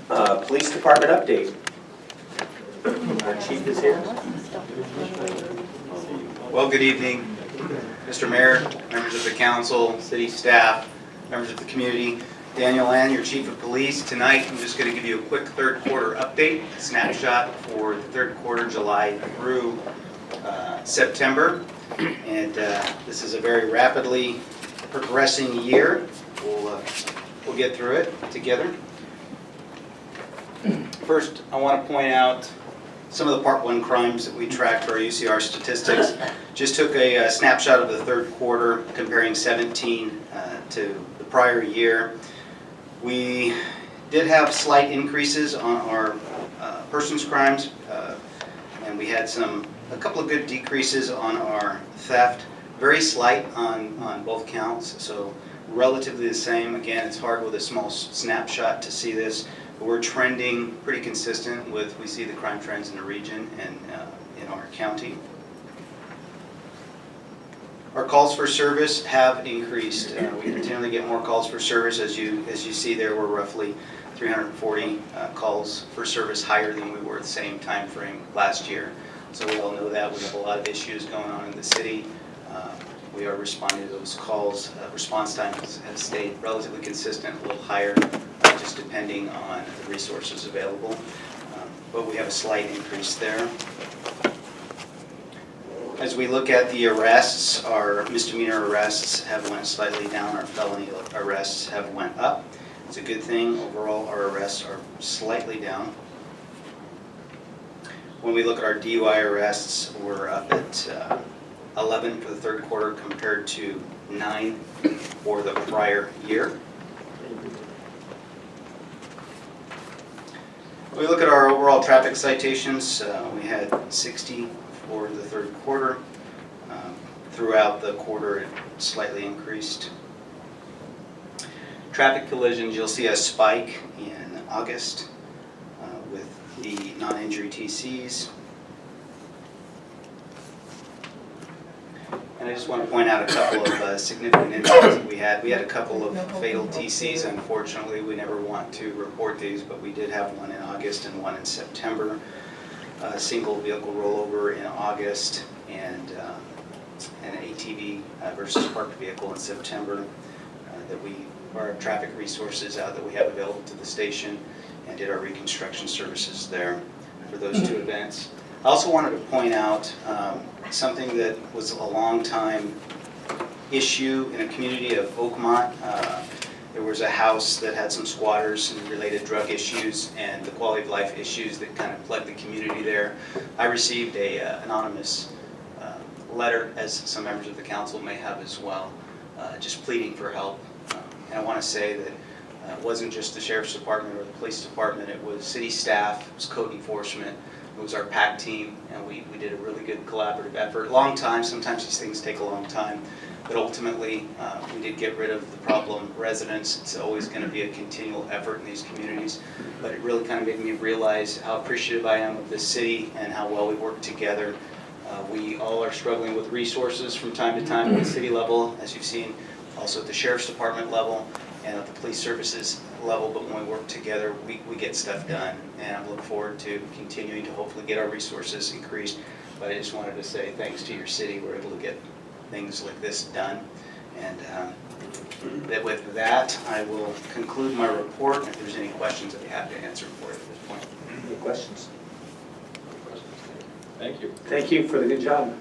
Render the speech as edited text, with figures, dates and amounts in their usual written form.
Police Department update. Our chief is here. Well, good evening, Mr. Mayor, members of the council, city staff, members of the community. Daniel Ann, your chief of police. Tonight, I'm just going to give you a quick third quarter update, snapshot for the third quarter, July through September. And this is a very rapidly progressing year. We'll get through it together. First, I want to point out some of the Part 1 crimes that we tracked for our UCR statistics. Just took a snapshot of the third quarter, comparing 17 to the prior year. We did have slight increases on our persons crimes, and we had a couple of good decreases on our theft. Very slight on both counts, so relatively the same. Again, it's hard with a small snapshot to see this. We're trending pretty consistent with, we see the crime trends in the region and in our county. Our calls for service have increased. We continually get more calls for service. As you see there, we're roughly 340 calls for service higher than we were at the same time frame last year. So we all know that. We have a lot of issues going on in the city. We are responding to those calls. Response times have stayed relatively consistent, a little higher, just depending on the resources available. But we have a slight increase there. As we look at the arrests, our misdemeanor arrests have went slightly down. Our felony arrests have went up. It's a good thing. Overall, our arrests are slightly down. When we look at our DUI arrests, we're up at 11 for the third quarter compared to 9 for the prior year. When we look at our overall traffic citations, we had 60 for the third quarter. Throughout the quarter, it slightly increased. Traffic collisions, you'll see a spike in August with the non-injury TCs. And I just want to point out a couple of significant incidents that we had. We had a couple of fatal TCs. Unfortunately, we never want to report these, but we did have one in August and one in September. A single vehicle rollover in August and an ATV versus parked vehicle in September. That we our traffic resources that we have available to the station and did our reconstruction services there for those two events. I also wanted to point out something that was a long time issue in a community of Oakmont. There was a house that had some squatters and related drug issues and the quality of life issues that kind of plagued the community there. I received a anonymous letter, as some members of the council may have as well, just pleading for help. And I want to say that it wasn't just the Sheriff's Department or the Police Department, it was city staff, it was code enforcement, it was our PAC team, and we did a really good collaborative effort. Long time, sometimes these things take a long time, but ultimately we did get rid of the problem residents. It's always going to be a continual effort in these communities, but it really kind of made me realize how appreciative I am of this city and how well we work together. We all are struggling with resources from time to time at the city level, as you've seen, also at the Sheriff's Department level and at the police services level, but when we work together, we get stuff done. And I look forward to continuing to hopefully get our resources increased. But I just wanted to say thanks to your city, we're able to get things like this done. And with that, I will conclude my report. If there's any questions, I'd be happy to answer for you at this point. Any questions? Thank you. Thank you for the good job.